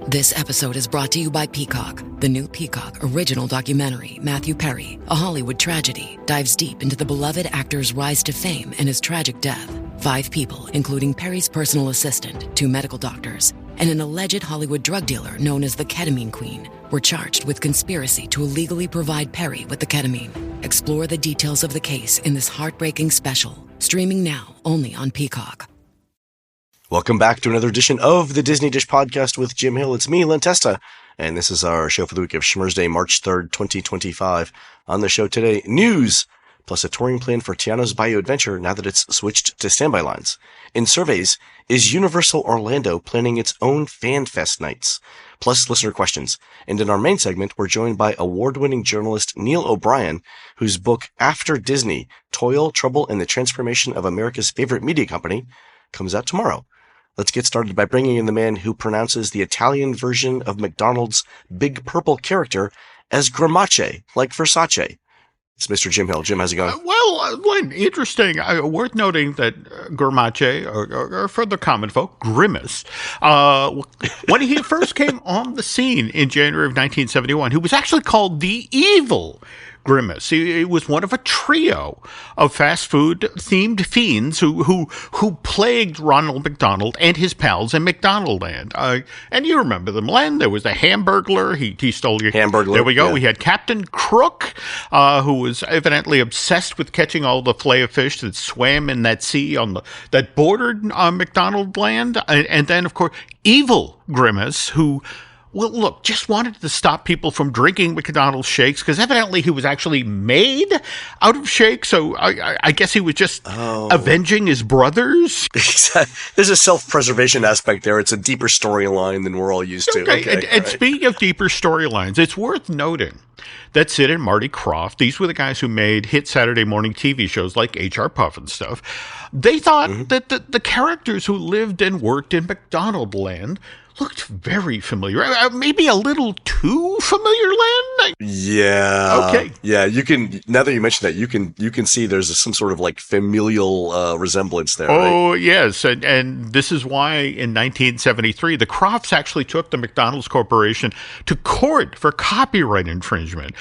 This episode is brought to you by Peacock. The new Peacock original documentary, Matthew Perry, A Hollywood Tragedy, dives deep into the beloved actor's rise to fame and his tragic death. 5 people, including Perry's personal assistant, 2 medical doctors, and an alleged Hollywood drug dealer known as the Ketamine Queen, were charged with conspiracy to illegally provide Perry with the ketamine. Explore the details of the case in this heartbreaking special, streaming now only on Peacock. Welcome back to another edition of the Disney Dish Podcast with Jim Hill. It's me, Testa, and this is our show for the week of Schmersday, March 3rd, 2025. On the show today, news, plus a touring plan for Tiana's Bayou Adventure now that it's switched to standby lines. In surveys, is Universal Orlando planning its own Fan Fest nights? Plus listener questions. And in our main segment, we're joined by award-winning journalist Neil O'Brien, whose book After Disney, Toil, Trouble, and the Transformation of America's Favorite Media Company comes out tomorrow. Let's get started by bringing in the man who pronounces the Italian version of McDonald's Big Purple character as Grimace, like Versace. It's Mr. Jim Hill. Jim, how's it going? Len, interesting. Worth noting that Grimace, or for the common folk, Grimace, when he first came on the scene in January of 1971, he was actually called the Evil Grimace. He was one of a trio of fast food themed fiends who plagued Ronald McDonald and his pals in McDonaldland. And you remember them, Len. There was the Hamburglar. He stole your Hamburglar. There we go. Yeah. We had Captain Crook, who was evidently obsessed with catching all the fillet of fish that swam in that sea that bordered McDonaldland. And then, of course, Evil Grimace, who, well, look, just wanted to stop people from drinking McDonald's shakes, because evidently he was actually made out of shakes. So I guess he was just avenging his brothers. There's a self-preservation aspect there. It's a deeper storyline than we're all used to. Okay. And speaking of deeper storylines, it's worth noting that Sid and Marty Krofft, these were the guys who made hit Saturday morning TV shows like H.R. Puff and stuff. They thought that the characters who lived and worked in McDonaldland looked very familiar. Maybe a little too familiar, Len? Yeah. Okay. Yeah, you can, now that you mention that, you can see there's some sort of like familial resemblance there, Oh, right? yes. And this is why in 1973, the Crofts actually took the McDonald's Corporation to court for copyright infringement.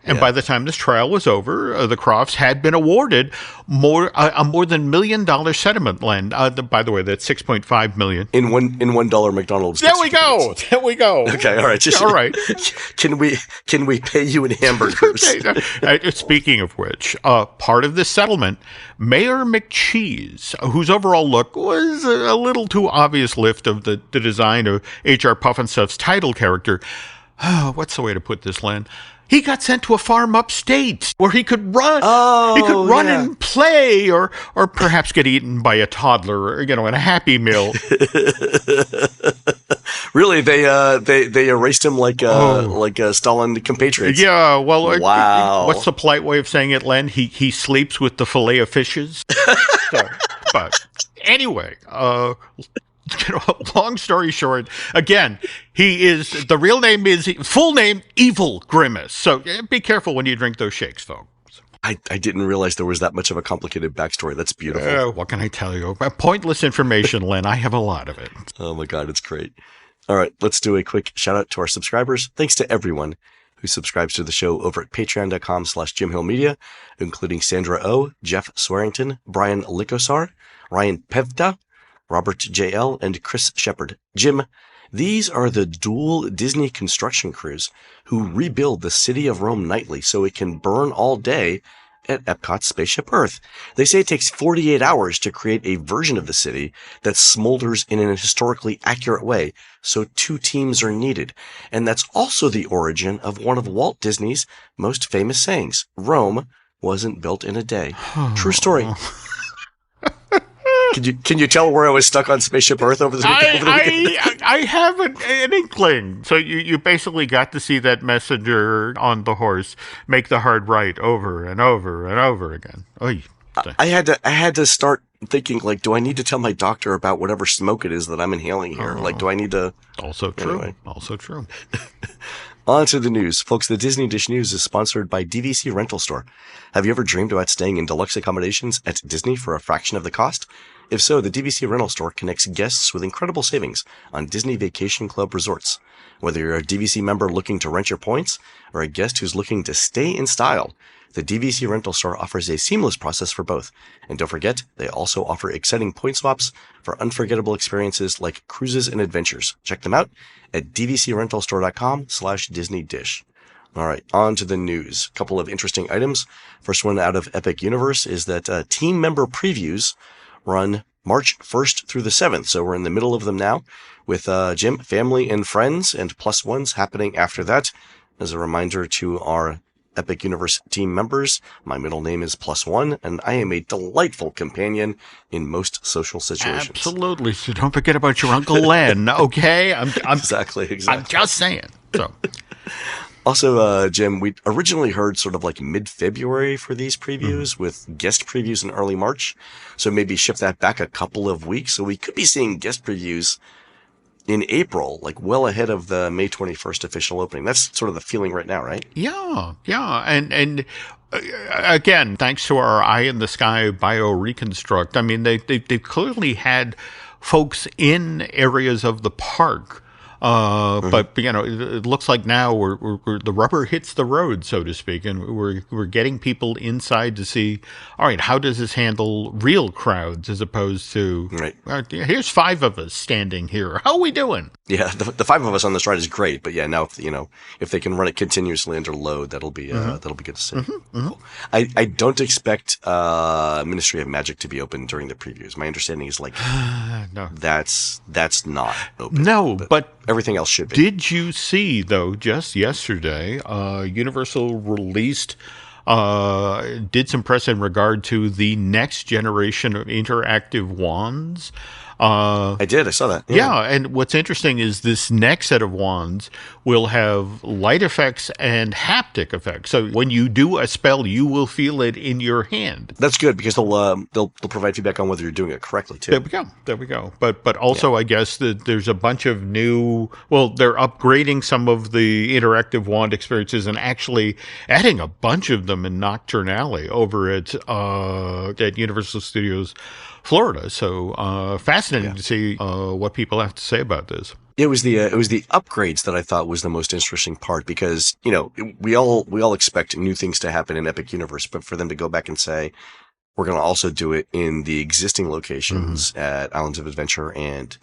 And by the time this trial was over, the Crofts had been awarded a more than $1 million settlement, Len. By the way, that's $6.5 million. In $1 McDonald's. There we go. Okay, all right. All right. Can we pay you in hamburgers? Okay. Speaking of which, part of this settlement, Mayor McCheese, whose overall look was a little too obvious lift of the design of H.R. Pufnstuff's title character. What's the way to put this, Len? He got sent to a farm upstate where he could run. And play, or perhaps get eaten by a toddler, in a Happy Meal. Really, they erased him like Stalin compatriots. Yeah, well, wow. What's the polite way of saying it, Len? He sleeps with the fillet of fishes. But anyway, long story short, again, the real name is, full name, Evil Grimace. So be careful when you drink those shakes, folks. I didn't realize there was that much of a complicated backstory. That's beautiful. What can I tell you? Pointless information, Len. I have a lot of it. Oh my God, it's great. All right, let's do a quick shout out to our subscribers. Thanks to everyone who subscribes to the show over at patreon.com/JimHillMedia, including Sandra O, Jeff Swearington, Brian Likosar, Ryan Pevda, Robert J.L., and Chris Shepard. Jim, these are the dual Disney construction crews who rebuild the city of Rome nightly so it can burn all day at Epcot's Spaceship Earth. They say it takes 48 hours to create a version of the city that smolders in an historically accurate way, so 2 teams are needed. And that's also the origin of one of Walt Disney's most famous sayings, Rome wasn't built in a day. True story. Can you tell where I was stuck on Spaceship Earth over the weekend? I have an inkling. So you basically got to see that messenger on the horse make the hard right over and over and over again. Oy. I had to start thinking, like, do I need to tell my doctor about whatever smoke it is that I'm inhaling here? Like, do I need to? Also true. Anyway. Also true. On to the news. Folks, the Disney Dish News is sponsored by DVC Rental Store. Have you ever dreamed about staying in deluxe accommodations at Disney for a fraction of the cost? If so, the DVC rental store connects guests with incredible savings on Disney Vacation Club resorts. Whether you're a DVC member looking to rent your points or a guest who's looking to stay in style, the DVC rental store offers a seamless process for both. And don't forget, they also offer exciting point swaps for unforgettable experiences like cruises and adventures. Check them out at dvcrentalstore.com/DisneyDish. All right, on to the news. A couple of interesting items. First one out of Epic Universe is that team member previews run March 1st through the 7th. So we're in the middle of them now with Jim, family, and friends, and plus ones happening after that. As a reminder to our Epic Universe team members, my middle name is +1, and I am a delightful companion in most social situations. Absolutely. So don't forget about your Uncle Len, okay? I'm Exactly. I'm just saying. So. Also, Jim, we originally heard sort of like mid-February for these previews with guest previews in early March. So maybe shift that back a couple of weeks. So we could be seeing guest previews in April, like well ahead of the May 21st official opening. That's sort of the feeling right now, right? Yeah. And again, thanks to our eye in the sky bio-reconstruct, I mean, they've clearly had folks in areas of the park. But it looks like now we're the rubber hits the road, so to speak, and we're getting people inside to see. All right, how does this handle real crowds as opposed to here's 5 of us standing here. How are we doing? Yeah, the 5 of us on this ride is great, but yeah, now if they can run it continuously under load, that'll be good to see. Cool. I don't expect Ministry of Magic to be open during the previews. My understanding is no, that's not open. No, but everything else should be. Did you see, though, just yesterday, Universal released, did some press in regard to the next generation of interactive wands? I did. I saw that. Yeah, and what's interesting is this next set of wands will have light effects and haptic effects. So when you do a spell, you will feel it in your hand. That's good because they'll provide feedback on whether you're doing it correctly too. There we go. But also, I guess that there's a bunch of new. Well, they're upgrading some of the interactive wand experiences and actually adding a bunch of them in Nocturne Alley over at Universal Studios Florida. So fascinating to see what people have to say about this. It was the upgrades that I thought was the most interesting part because we all expect new things to happen in Epic Universe, but for them to go back and say we're going to also do it in the existing locations at Islands of Adventure and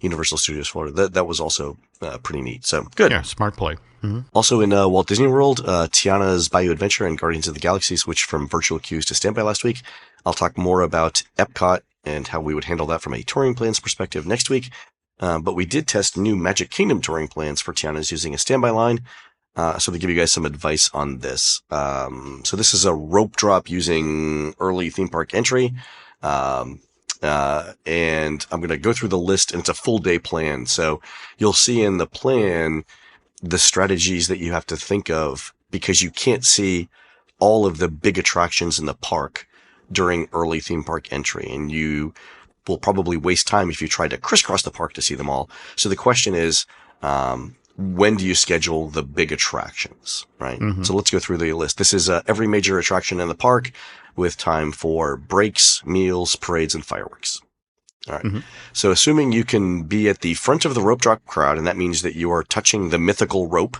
Universal Studios Florida, that was also pretty neat. So good. Yeah, smart play. Mm-hmm. Also in Walt Disney World, Tiana's Bayou Adventure and Guardians of the Galaxy switched from virtual queues to standby last week. I'll talk more about Epcot and how we would handle that from a touring plans perspective next week. But we did test new Magic Kingdom touring plans for Tiana's using a standby line. So to give you guys some advice on this. So this is a rope drop using early theme park entry. And I'm going to go through the list, and it's a full day plan. So you'll see in the plan the strategies that you have to think of because you can't see all of the big attractions in the park during early theme park entry. And you will probably waste time if you try to crisscross the park to see them all. So the question is, when do you schedule the big attractions, right? Mm-hmm. So let's go through the list. This is every major attraction in the park with time for breaks, meals, parades, and fireworks. All right. Mm-hmm. So assuming you can be at the front of the rope drop crowd, and that means that you are touching the mythical rope,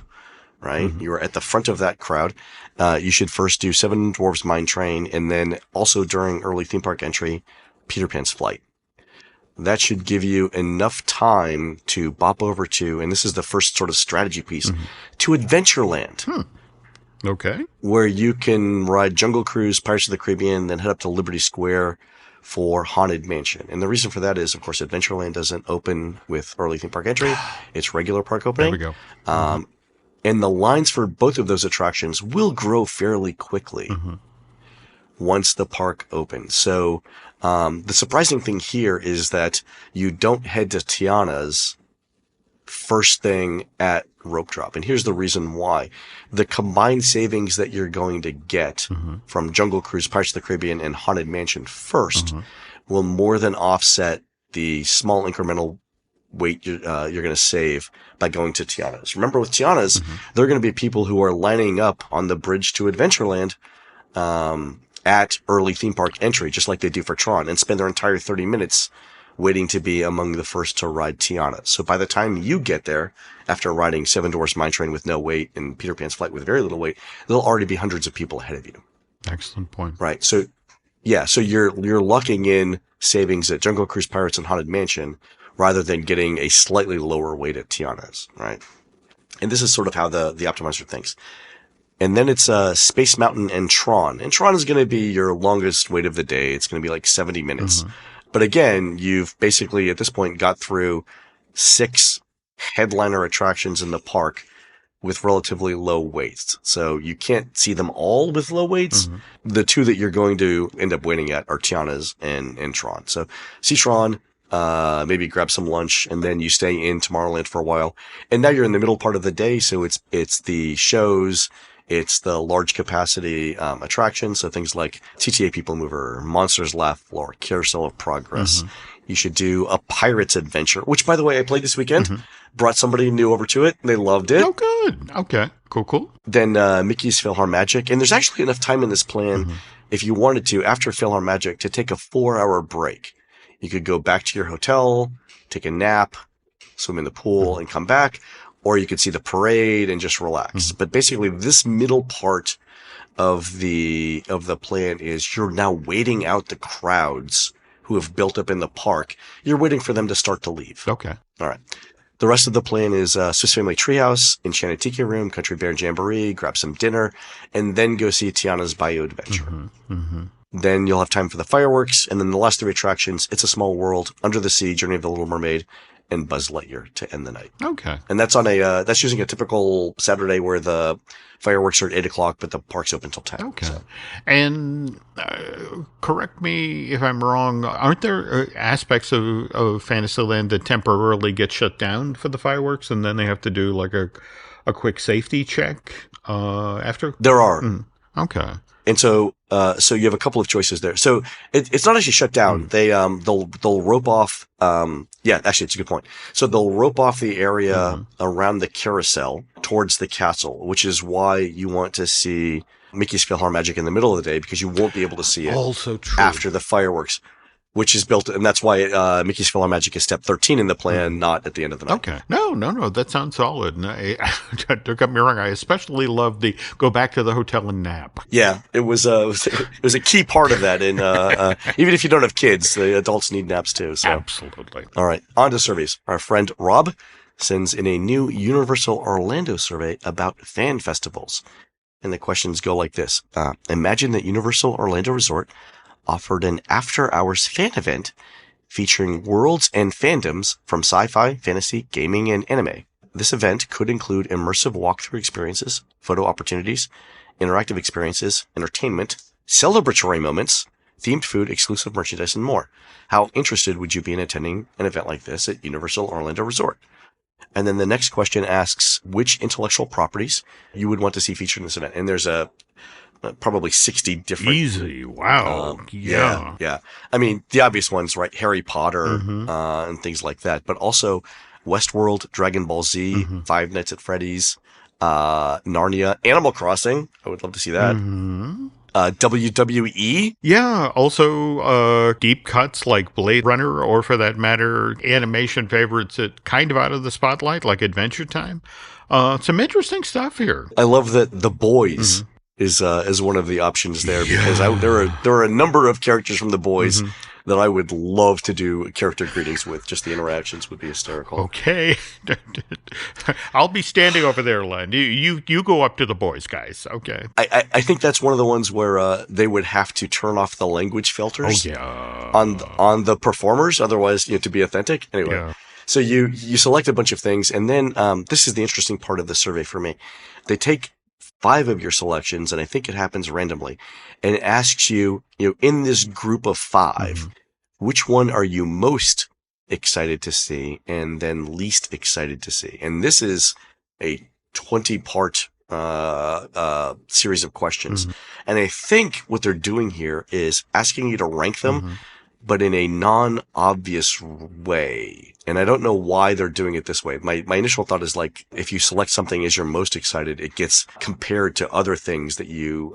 right? Mm-hmm. You are at the front of that crowd. You should first do Seven Dwarfs Mine Train, and then also during early theme park entry, Peter Pan's Flight. That should give you enough time to bop over to, and this is the first sort of strategy piece, to Adventureland. Okay. Where you can ride Jungle Cruise, Pirates of the Caribbean, then head up to Liberty Square for Haunted Mansion. And the reason for that is, of course, Adventureland doesn't open with early theme park entry. It's regular park opening. There we go. And the lines for both of those attractions will grow fairly quickly once the park opens. So the surprising thing here is that you don't head to Tiana's first thing at rope drop. And here's the reason why. The combined savings that you're going to get from Jungle Cruise, Pirates of the Caribbean, and Haunted Mansion first will more than offset the small incremental weight you're going to save by going to Tiana's. Remember, with Tiana's, there are going to be people who are lining up on the bridge to Adventureland at early theme park entry, just like they do for Tron, and spend their entire 30 minutes waiting to be among the first to ride Tiana. So by the time you get there, after riding Seven Dwarfs Mine Train with no wait and Peter Pan's Flight with very little wait, there'll already be hundreds of people ahead of you. Excellent point. Right. So, yeah, so you're lucking in savings at Jungle Cruise Pirates and Haunted Mansion rather than getting a slightly lower weight at Tiana's, right? And this is sort of how the optimizer thinks. And then it's Space Mountain and Tron. And Tron is going to be your longest wait of the day. It's going to be like 70 minutes. Mm-hmm. But again, you've basically at this point got through 6 headliner attractions in the park with relatively low weights. So you can't see them all with low weights. Mm-hmm. The 2 that you're going to end up waiting at are Tiana's and Tron. So see Tron, maybe grab some lunch, and then you stay in Tomorrowland for a while. And now you're in the middle part of the day, so it's the shows, it's the large capacity attractions, so things like TTA People Mover, Monsters Laugh Floor, Carousel of Progress. Mm-hmm. You should do a Pirate's Adventure, which, by the way, I played this weekend. Mm-hmm. Brought somebody new over to it. They loved it. Oh, good. Okay. Cool. Then Mickey's PhilharMagic. And there's actually enough time in this plan, mm-hmm. if you wanted to, after PhilharMagic, to take a 4-hour break. You could go back to your hotel, take a nap, swim in the pool, mm-hmm. and come back. Or you could see the parade and just relax. Mm-hmm. But basically, this middle part of the plan is you're now waiting out the crowds who have built up in the park. You're waiting for them to start to leave. Okay. All right. The rest of the plan is Swiss Family Treehouse, Enchanted Tiki Room, Country Bear Jamboree, grab some dinner, and then go see Tiana's Bayou Adventure. Mm-hmm. Mm-hmm. Then you'll have time for the fireworks, and then the last 3 attractions, It's a Small World, Under the Sea, Journey of the Little Mermaid, and Buzz Lightyear to end the night. Okay. And that's on that's using a typical Saturday where the fireworks are at 8 o'clock, but the park's open till 10. Okay. So. And correct me if I'm wrong, aren't there aspects of Fantasyland that temporarily get shut down for the fireworks, and then they have to do like a quick safety check after? There are. Okay. And so you have a couple of choices there. So it's not actually shut down. They'll rope off. Yeah, actually, it's a good point. So they'll rope off the area around the carousel towards the castle, which is why you want to see Mickey's PhilharMagic in the middle of the day, because you won't be able to see it also true. After the fireworks, which is built, and that's why Mickey's PhilharMagic is step 13 in the plan, not at the end of the night. Okay. No, that sounds solid. Don't get me wrong, I especially love the go back to the hotel and nap. Yeah, it was a key part of that, and even if you don't have kids, the adults need naps too. So. Absolutely. All right, on to surveys. Our friend Rob sends in a new Universal Orlando survey about fan festivals. And the questions go like this. Imagine that Universal Orlando Resort offered an after-hours fan event featuring worlds and fandoms from sci-fi, fantasy, gaming, and anime. This event could include immersive walkthrough experiences, photo opportunities, interactive experiences, entertainment, celebratory moments, themed food, exclusive merchandise, and more. How interested would you be in attending an event like this at Universal Orlando Resort? And then the next question asks which intellectual properties you would want to see featured in this event. And there's probably 60 different. Easy. Wow. Yeah. I mean, the obvious ones, right? Harry Potter, and things like that. But also Westworld, Dragon Ball Z, Five Nights at Freddy's, Narnia, Animal Crossing. I would love to see that. WWE. Yeah. Also, deep cuts like Blade Runner, or for that matter, animation favorites that kind of out of the spotlight, like Adventure Time. Some interesting stuff here. I love that The Boys is one of the options there, because there are a number of characters from The Boys that I would love to do character greetings with. Just the interactions would be hysterical. Okay. I'll be standing over there, Len. You go up to The Boys, guys. Okay. I think that's one of the ones where they would have to turn off the language filters on the performers, otherwise, to be authentic. Anyway. Yeah. So you select a bunch of things, and then this is the interesting part of the survey for me. They take 5 of your selections, and I think it happens randomly, and it asks you, in this group of 5, which one are you most excited to see and then least excited to see? And this is a 20-part series of questions. And I think what they're doing here is asking you to rank them but in a non-obvious way. And I don't know why they're doing it this way. My initial thought is like, if you select something as you're most excited, it gets compared to other things that you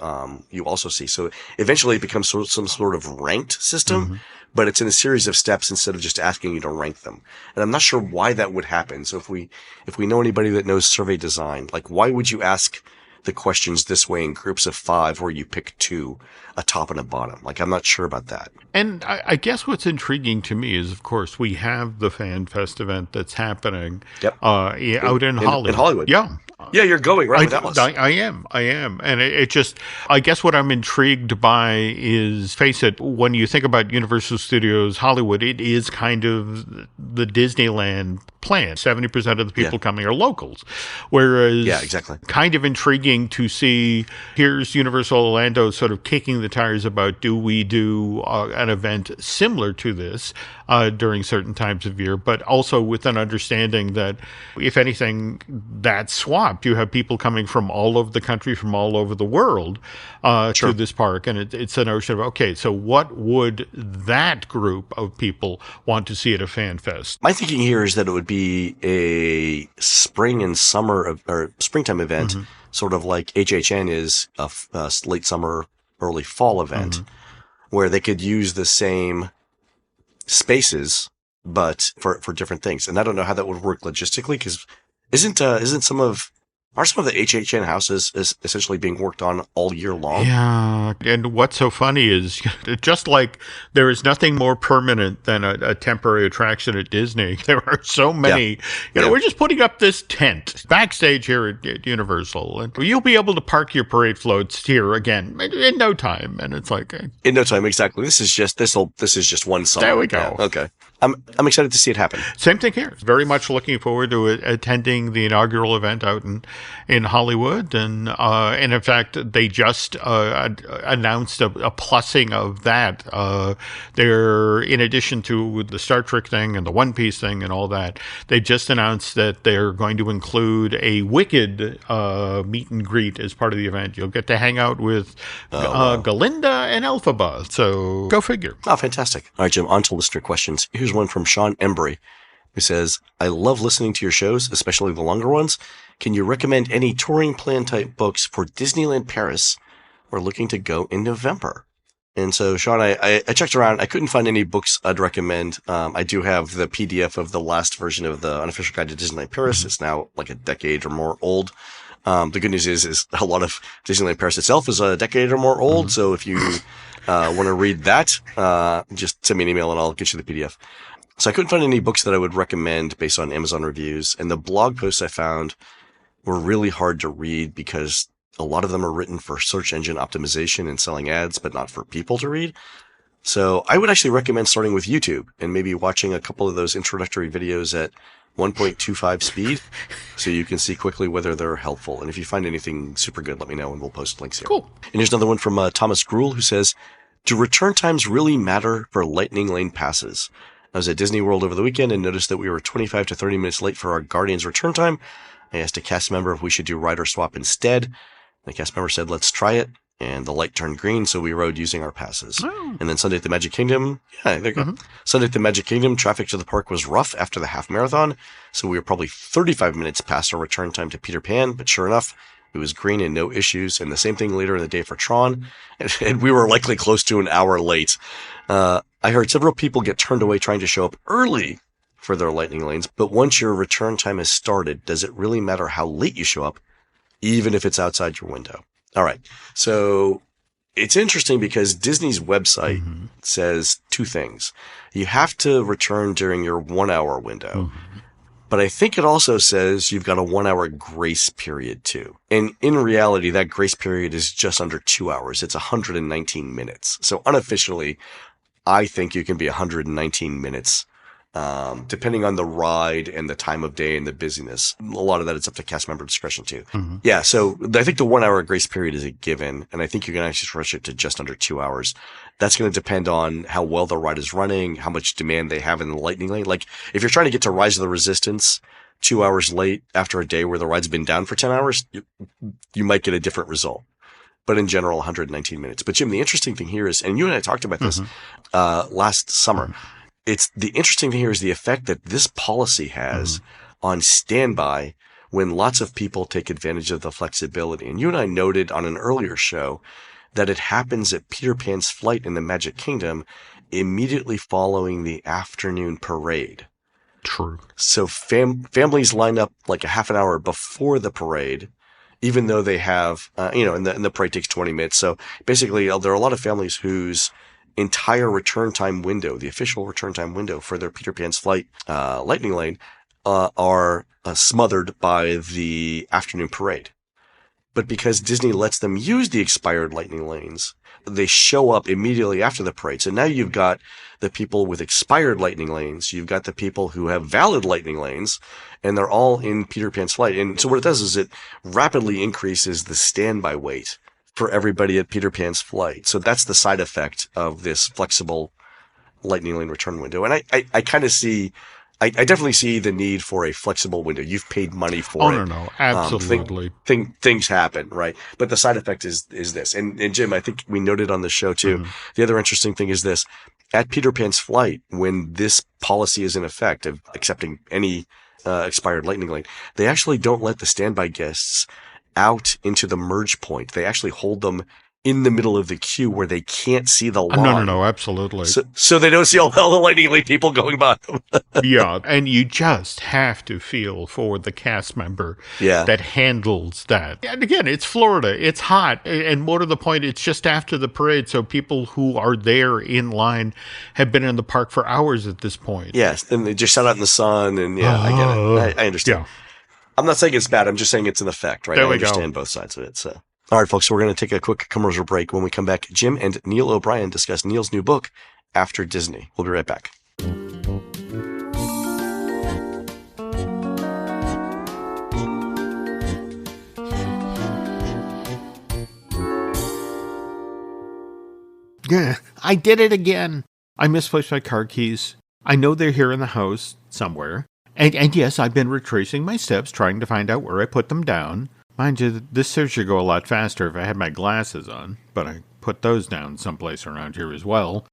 also see. So eventually it becomes some sort of ranked system, but it's in a series of steps instead of just asking you to rank them. And I'm not sure why that would happen. So if we know anybody that knows survey design, like why would you ask the questions this way in groups of 5 where you pick 2, a top and a bottom? Like, I'm not sure about that. And I guess what's intriguing to me is, of course, we have the Fan Fest event that's happening out in Hollywood. In Hollywood. Yeah. Yeah, you're going, right? I am. And it just, I guess what I'm intrigued by is, face it, when you think about Universal Studios Hollywood, it is kind of the Disneyland plan. 70% of the people coming are locals. Whereas, exactly. Kind of intriguing to see, here's Universal Orlando sort of kicking the tires about, do we do an event similar to this during certain times of year, but also with an understanding that, if anything, that's swapped. You have people coming from all over the country, from all over the world to this park. And it's a notion of, okay, so what would that group of people want to see at a Fan Fest? My thinking here is that it would be a spring and summer or springtime event, sort of like HHN is a late summer, early fall event, where they could use the same spaces, but for different things. And I don't know how that would work logistically, because are some of the HHN houses is essentially being worked on all year long? Yeah, and what's so funny is, just like there is nothing more permanent than a temporary attraction at Disney, there are so many, we're just putting up this tent backstage here at Universal, and you'll be able to park your parade floats here again in no time. And it's like... in no time, exactly. This is just one summer. There we go. Yeah, okay. I'm excited to see it happen. Same thing here. Very much looking forward to attending the inaugural event out in Hollywood, and in fact, they just announced a plussing of that. They're, in addition to the Star Trek thing and the One Piece thing and all that, they just announced that they're going to include a Wicked meet and greet as part of the event. You'll get to hang out with Galinda and Elphaba. So go figure. Oh, fantastic. All right, Jim, on to listener questions. Here's one from Sean Embry, who says, I love listening to your shows, especially the longer ones. Can you recommend any touring plan type books for Disneyland Paris? We're looking to go in November. And so, Sean, I checked around. I couldn't find any books I'd recommend. I do have the PDF of the last version of the Unofficial Guide to Disneyland Paris. It's now like a decade or more old. The good news is a lot of Disneyland Paris itself is a decade or more old. So if you want to read that, just send me an email and I'll get you the PDF. So I couldn't find any books that I would recommend based on Amazon reviews. And the blog posts I found were really hard to read because a lot of them are written for search engine optimization and selling ads, but not for people to read. So I would actually recommend starting with YouTube and maybe watching a couple of those introductory videos at 1.25 speed so you can see quickly whether they're helpful. And if you find anything super good, let me know and we'll post links here. Cool. And here's another one from Thomas Gruel, who says, do return times really matter for Lightning Lane passes? I was at Disney World over the weekend and noticed that we were 25 to 30 minutes late for our Guardians return time. I asked a cast member if we should do rider swap instead. The cast member said, let's try it. And the light turned green, so we rode using our passes. Oh. And then Sunday at the Magic Kingdom, there you go. Sunday at the Magic Kingdom, traffic to the park was rough after the half marathon, so we were probably 35 minutes past our return time to Peter Pan, but sure enough, it was green and no issues. And the same thing later in the day for Tron, and we were likely close to an hour late. I heard several people get turned away trying to show up early for their Lightning Lanes, but once your return time has started, does it really matter how late you show up, even if it's outside your window? All right. So it's interesting because Disney's website says two things. You have to return during your 1 hour window, but I think it also says you've got a 1 hour grace period too. And in reality, that grace period is just under 2 hours. It's 119 minutes. So unofficially, I think you can be 119 minutes depending on the ride and the time of day and the busyness. A lot of that is up to cast member discretion too. Yeah, so I think the 1 hour grace period is a given, and I think you can actually stretch it to just under 2 hours. That's going to depend on how well the ride is running, how much demand they have in the Lightning Lane. Like, if you're trying to get to Rise of the Resistance 2 hours late after a day where the ride's been down for 10 hours, you might get a different result. but in general, 119 minutes. But Jim, the interesting thing here is, and you and I talked about this last summer, it's the interesting thing here is the effect that this policy has on standby when lots of people take advantage of the flexibility. And you and I noted on an earlier show that it happens at Peter Pan's flight in the Magic Kingdom immediately following the afternoon parade. True. So families line up like a half an hour before the parade, even though they have, and the parade takes 20 minutes. So basically, there are a lot of families whose entire return time window, the official return time window for their Peter Pan's flight lightning lane, are smothered by the afternoon parade. But because Disney lets them use the expired lightning lanes, they show up immediately after the parade. So now you've got the people with expired lightning lanes. You've got the people who have valid lightning lanes, and they're all in Peter Pan's flight. And so what it does is it rapidly increases the standby wait for everybody at Peter Pan's flight. So that's the side effect of this flexible lightning lane return window. And I kind of see, I definitely see the need for a flexible window. You've paid money for it. No, absolutely. Things happen, right? But the side effect is this. And Jim, I think we noted on the show too, the other interesting thing is this. At Peter Pan's flight, when this policy is in effect of accepting any expired lightning lane, they actually don't let the standby guests out into the merge point. They actually hold them in the middle of the queue where they can't see the line. No, absolutely. So they don't see all the lightning lane people going by them. Yeah, and you just have to feel for the cast member that handles that. And again, it's Florida. It's hot. And more to the point, it's just after the parade, so people who are there in line have been in the park for hours at this point. Yes, and they just sat out in the sun, and I get it. I understand. Yeah. I'm not saying it's bad. I'm just saying it's an effect, right? There I understand both sides of it, so... All right, folks, so we're going to take a quick commercial break. When we come back, Jim and Neil O'Brien discuss Neil's new book, After Disney. We'll be right back. Yeah, I did it again. I misplaced my car keys. I know they're here in the house somewhere. And yes, I've been retracing my steps, trying to find out where I put them down. Mind you, this search should go a lot faster if I had my glasses on, but I put those down someplace around here as well.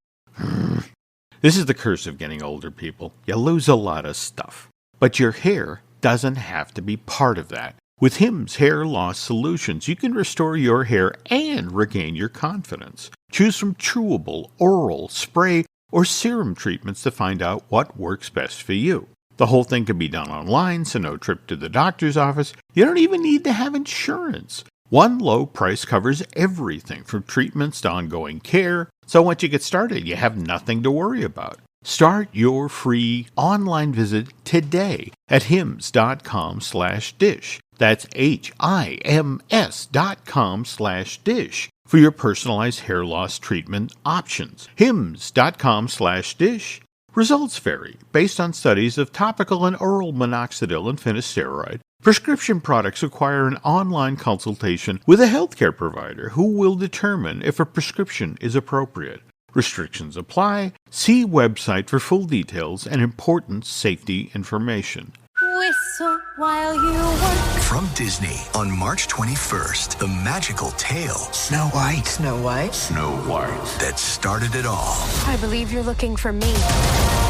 This is the curse of getting older, people. You lose a lot of stuff. But your hair doesn't have to be part of that. With Hims Hair Loss Solutions, you can restore your hair and regain your confidence. Choose from chewable, oral, spray, or serum treatments to find out what works best for you. The whole thing can be done online, so no trip to the doctor's office. You don't even need to have insurance. One low price covers everything from treatments to ongoing care. So once you get started, you have nothing to worry about. Start your free online visit today at hims.com/dish. That's HIMS.com/dish for your personalized hair loss treatment options. hims.com/dish. Results vary based on studies of topical and oral minoxidil and finasteride. Prescription products require an online consultation with a healthcare provider who will determine if a prescription is appropriate. Restrictions apply. See website for full details and important safety information. Whistle while you work. From Disney on March 21st, the magical tale Snow White. Snow White that started it all I believe you're looking for me.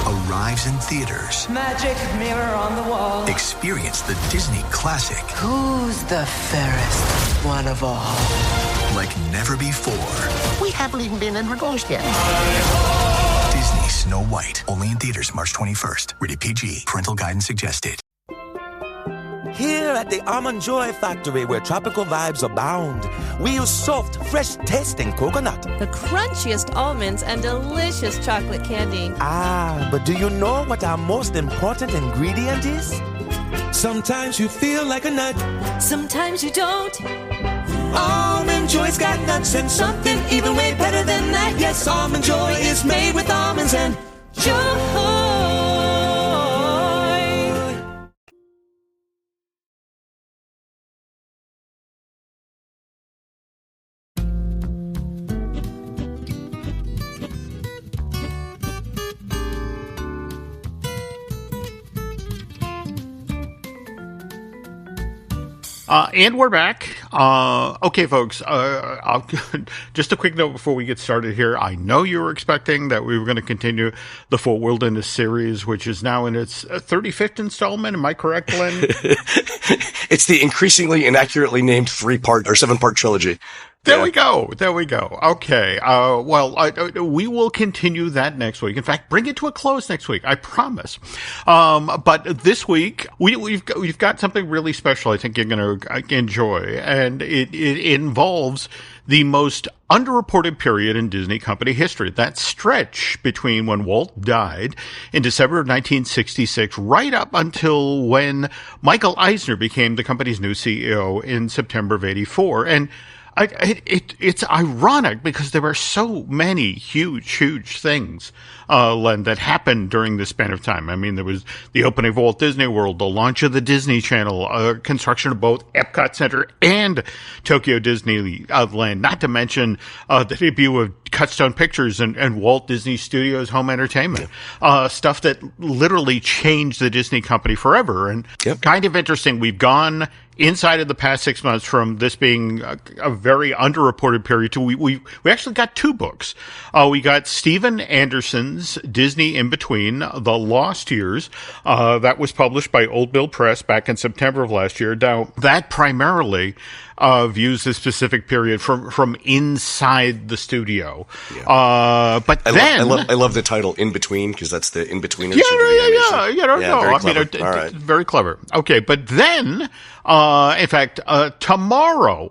arrives in theaters. Magic mirror on the wall. Experience the Disney classic Who's the fairest one of all? like never before. We haven't even been in reverse yet. Disney Snow White, only in theaters March 21st. Rated PG. Parental guidance suggested. Here at the Almond Joy Factory, where tropical vibes abound, we use soft, fresh-tasting coconut. The crunchiest almonds and delicious chocolate candy. Ah, but do you know what our most important ingredient is? Sometimes you feel like a nut. Sometimes you don't. Almond Joy's got nuts and something even way better than that. Yes, Almond Joy is made with almonds and joy. And we're back. Okay, folks, just a quick note before we get started here. I know you were expecting that we were going to continue the Fort Wilderness series, which is now in its 35th installment. Am I correct, Glenn? It's the increasingly inaccurately named 3-part or 7-part trilogy. There we go. Okay. We will continue that next week. In fact, bring it to a close next week. I promise. But this week we've got something really special. I think you're going to enjoy, and it involves the most underreported period in Disney company history. That stretch between when Walt died in December of 1966, right up until when Michael Eisner became the company's new CEO in September of '84, and it's ironic because there are so many huge things, Len, that happened during this span of time. I mean, there was the opening of Walt Disney World, the launch of the Disney Channel, construction of both Epcot Center and Tokyo Disneyland, not to mention the debut of Touchstone Pictures and Walt Disney Studios Home Entertainment, stuff that literally changed the Disney company forever. And kind of interesting, we've gone inside of the past 6 months from this being a very underreported period to we actually got 2 books. We got Steven Anderson's Disney in Between, The Lost Years. That was published by Old Mill Press back in September of last year. Now, that primarily views this specific period from inside the studio. Yeah. But I love the title In Between, because that's the in-betweeners. Very clever. Okay, but then, in fact, tomorrow,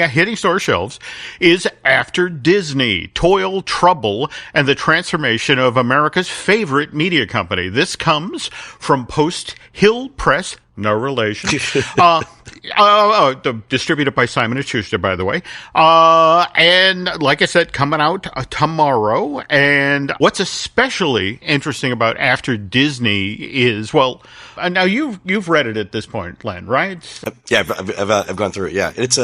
hitting store shelves is After Disney, Toil, Trouble, and the Transformation of America's Favorite Media Company. This comes from Post Hill Press. No relation. Distributed by Simon & Schuster, by the way. And like I said, coming out tomorrow. And what's especially interesting about After Disney is, well, now you've read it at this point, Len, right? Yeah, I've gone through it. Yeah, it's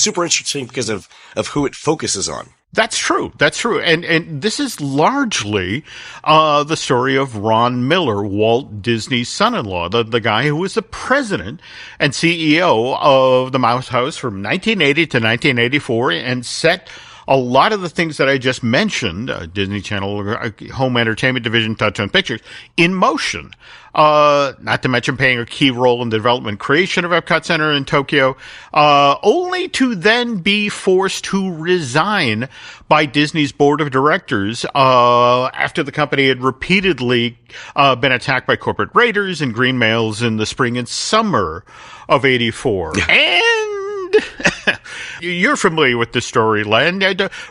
super interesting because of who it focuses on. That's true. And this is largely the story of Ron Miller, Walt Disney's son-in-law, the guy who was the president and CEO of the Mouse House from 1980 to 1984 and set a lot of the things that I just mentioned, Disney Channel, Home Entertainment Division, Touchstone Pictures, in motion. Not to mention playing a key role in the development and creation of Epcot Center in Tokyo, only to then be forced to resign by Disney's board of directors, after the company had repeatedly, been attacked by corporate raiders and green males in the spring and summer of '84. And you're familiar with the story, Len.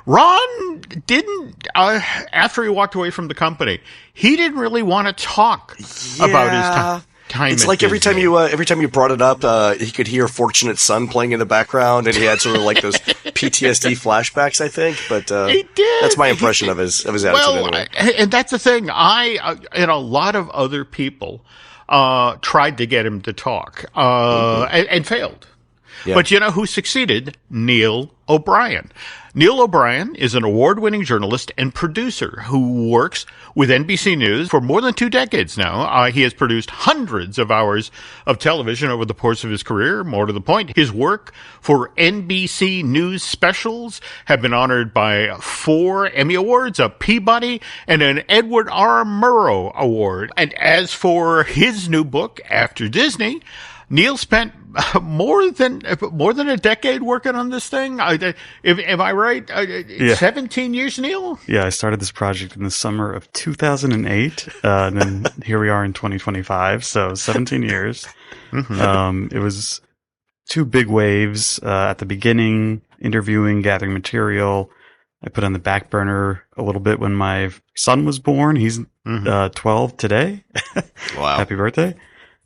Ron didn't, after he walked away from the company, he didn't really want to talk about his time. It's like every time you brought it up, he could hear Fortunate Son playing in the background, and he had sort of like those PTSD flashbacks, I think. But he did. That's my impression of his attitude. Well, anyway. And that's the thing. I and a lot of other people tried to get him to talk, and failed. Yeah. But you know who succeeded? Neil O'Brien. Neil O'Brien is an award-winning journalist and producer who works with NBC News for more than 2 decades now. He has produced hundreds of hours of television over the course of his career. More to the point, his work for NBC News specials have been honored by 4 Emmy Awards, a Peabody, and an Edward R. Murrow Award. And as for his new book, After Disney, Neil spent more than a decade working on this thing. Am I right? 17 years, Neil? Yeah, I started this project in the summer of 2008, and then here we are in 2025, so 17 years. It was 2 big waves. At the beginning, interviewing, gathering material. I put on the back burner a little bit when my son was born. He's 12 today. Wow. Happy birthday.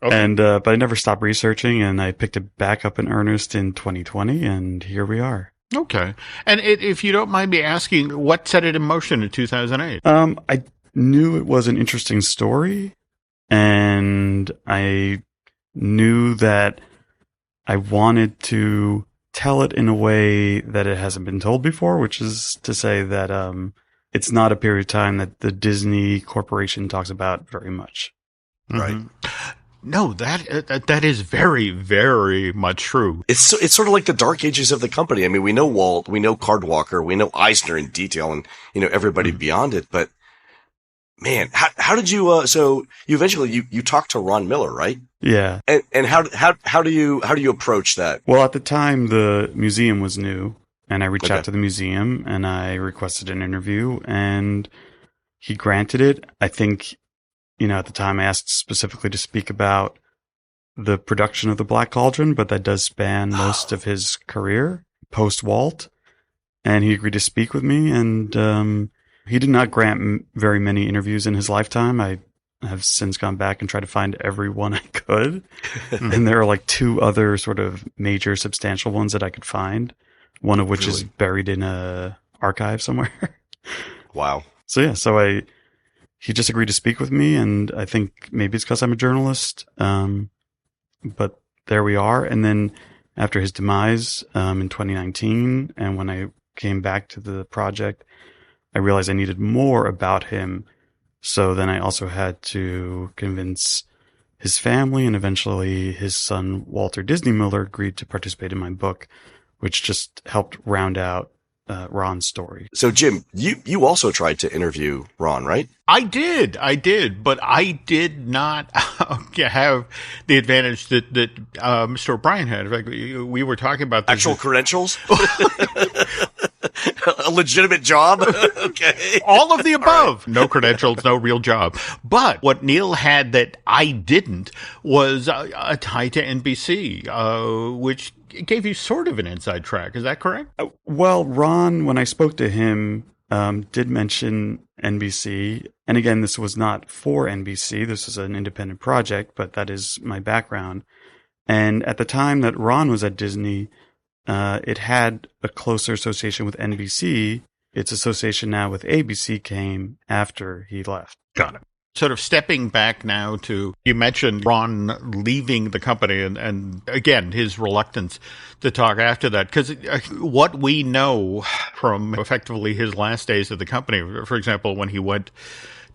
Okay. And but I never stopped researching, and I picked it back up in earnest in 2020, and here we are. Okay. And if you don't mind me asking, what set it in motion in 2008? I knew it was an interesting story, and I knew that I wanted to tell it in a way that it hasn't been told before, which is to say that it's not a period of time that the Disney Corporation talks about very much. Right. No, that is very, very much true. It's sort of like the dark ages of the company. I mean, we know Walt, we know Cardwalker, we know Eisner in detail, and everybody beyond it. But man, how did you? So you eventually you talked to Ron Miller, right? Yeah. And how do you approach that? Well, at the time the museum was new, and I reached out to the museum and I requested an interview, and he granted it. I think, at the time I asked specifically to speak about the production of the Black Cauldron, but that does span most of his career post Walt, and he agreed to speak with me. And he did not grant very many interviews in his lifetime. I have since gone back and tried to find every one I could. And there are like 2 other sort of major substantial ones that I could find, one of which is buried in a archive somewhere. Wow. So yeah, he just agreed to speak with me, and I think maybe it's because I'm a journalist. But there we are. And then after his demise in 2019, and when I came back to the project, I realized I needed more about him. So then I also had to convince his family, and eventually his son, Walter Disney Miller, agreed to participate in my book, which just helped round out Ron's story. So Jim, you also tried to interview Ron, right? I did, but I did not have the advantage that Mr. O'Brien had. In fact, we were talking about this. Actual credentials? A legitimate job? Okay. All of the above. Right. No credentials, no real job. But what Neil had that I didn't was a tie to NBC, which gave you sort of an inside track. Is that correct? Well, Ron, when I spoke to him, did mention NBC. And again, this was not for NBC. This was an independent project, but that is my background. And at the time that Ron was at Disney, it had a closer association with NBC. Its association now with ABC came after he left. Got it. Sort of stepping back now to, you mentioned Ron leaving the company and again, his reluctance to talk after that. Because what we know from effectively his last days at the company, for example, when he went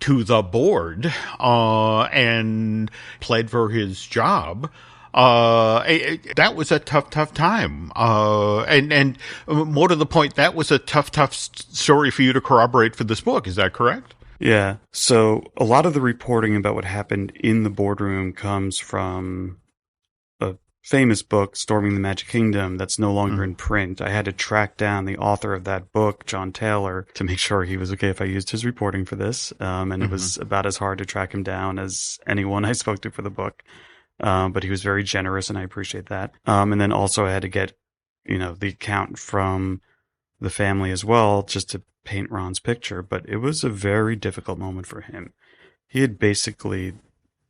to the board and pled for his job, that was a tough time. And more to the point, that was a tough story for you to corroborate for this book. Is that correct? Yeah. So a lot of the reporting about what happened in the boardroom comes from a famous book, Storming the Magic Kingdom, that's no longer in print. I had to track down the author of that book, John Taylor, to make sure he was okay if I used his reporting for this. And it was about as hard to track him down as anyone I spoke to for the book. But he was very generous, and I appreciate that. And then also I had to get, the account from the family as well, just to paint Ron's picture. But it was a very difficult moment for him. He had basically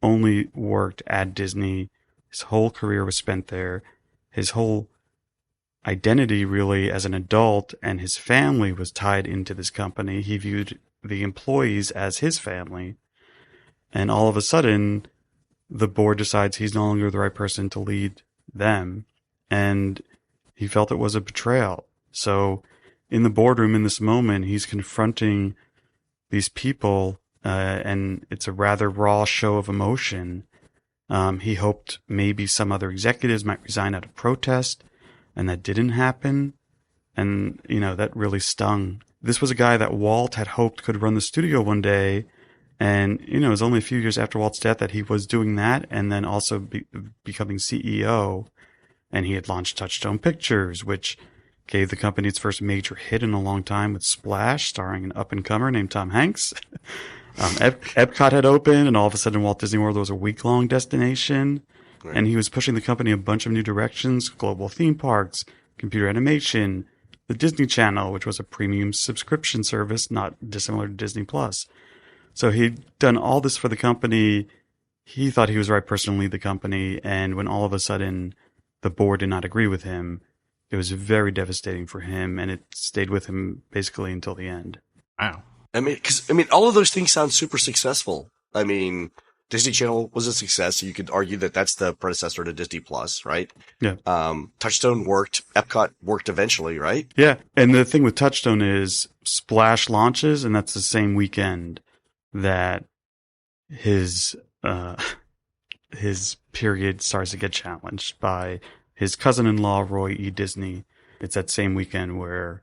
only worked at Disney. His whole career was spent there. His whole identity really as an adult and his family was tied into this company. He viewed the employees as his family. And all of a sudden, the board decides he's no longer the right person to lead them. And he felt it was a betrayal. So in the boardroom in this moment, he's confronting these people, and it's a rather raw show of emotion. He hoped maybe some other executives might resign out of protest, and that didn't happen. And, that really stung. This was a guy that Walt had hoped could run the studio one day. And, it was only a few years after Walt's death that he was doing that and then also becoming CEO. And he had launched Touchstone Pictures, which gave the company its first major hit in a long time with Splash, starring an up-and-comer named Tom Hanks. Epcot had opened, and all of a sudden Walt Disney World was a week-long destination. Right. And he was pushing the company a bunch of new directions, global theme parks, computer animation, the Disney Channel, which was a premium subscription service, not dissimilar to Disney+. So he'd done all this for the company. He thought he was the right person to lead the company. And when all of a sudden the board did not agree with him, it was very devastating for him. And it stayed with him basically until the end. Wow. All of those things sound super successful. Disney Channel was a success. You could argue that that's the predecessor to Disney Plus, right? Yeah. Touchstone worked. Epcot worked eventually, right? Yeah. And the thing with Touchstone is Splash launches, and that's the same weekend that his his period starts to get challenged by his cousin-in-law, Roy E. Disney. It's that same weekend where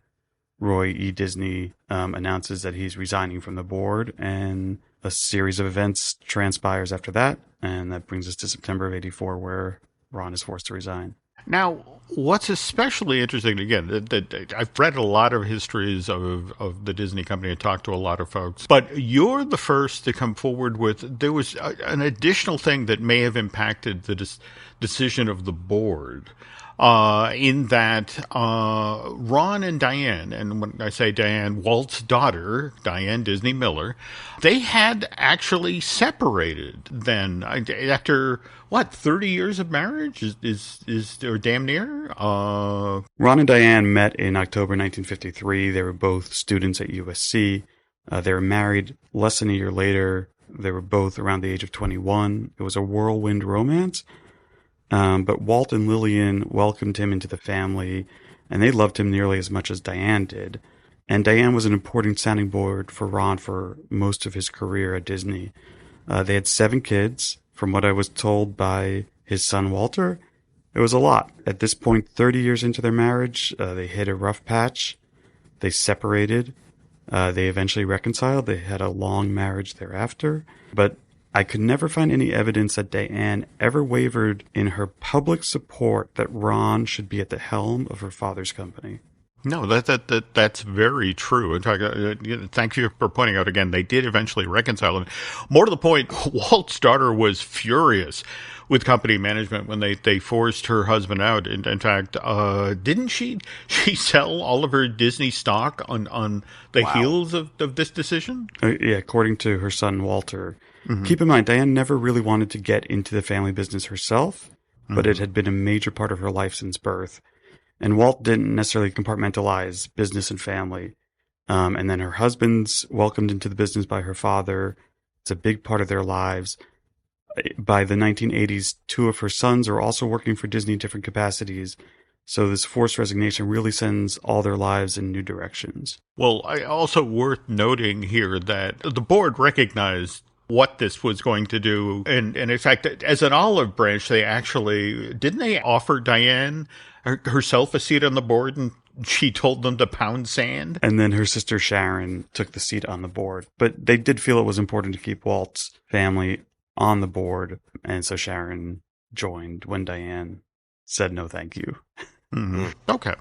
Roy E. Disney announces that he's resigning from the board, and a series of events transpires after that, and that brings us to September of 84, where Ron is forced to resign. Now, what's especially interesting, again, that I've read a lot of histories of the Disney company and talked to a lot of folks, but you're the first to come forward with, there was an additional thing that may have impacted the decision of the board. In that Ron and Diane, and when I say Diane, Walt's daughter, Diane Disney Miller, they had actually separated then after, 30 years of marriage? Is or damn near? Ron and Diane met in October 1953. They were both students at USC. They were married less than a year later. They were both around the age of 21. It was a whirlwind romance. But Walt and Lillian welcomed him into the family, and they loved him nearly as much as Diane did. And Diane was an important sounding board for Ron for most of his career at Disney. They had 7 kids. From what I was told by his son Walter, it was a lot. At this point, 30 years into their marriage, they hit a rough patch. They separated. They eventually reconciled. They had a long marriage thereafter. But I could never find any evidence that Diane ever wavered in her public support that Ron should be at the helm of her father's company. No, that's very true. In fact, thank you for pointing out again, they did eventually reconcile. And more to the point, Walt's daughter was furious with company management when they forced her husband out. In fact, didn't she sell all of her Disney stock on the heels of this decision? Yeah, according to her son Walter. Mm-hmm. Keep in mind, Diane never really wanted to get into the family business herself, but it had been a major part of her life since birth. And Walt didn't necessarily compartmentalize business and family. And then her husband's welcomed into the business by her father. It's a big part of their lives. By the 1980s, 2 of her sons are also working for Disney in different capacities. So this forced resignation really sends all their lives in new directions. Well, also worth noting here that the board recognized what this was going to do. And in fact, as an olive branch, they actually, didn't they offer Diane herself a seat on the board, and she told them to pound sand? And then her sister Sharon took the seat on the board. But they did feel it was important to keep Walt's family on the board, and so Sharon joined when Diane said no thank you. Mm-hmm. Okay.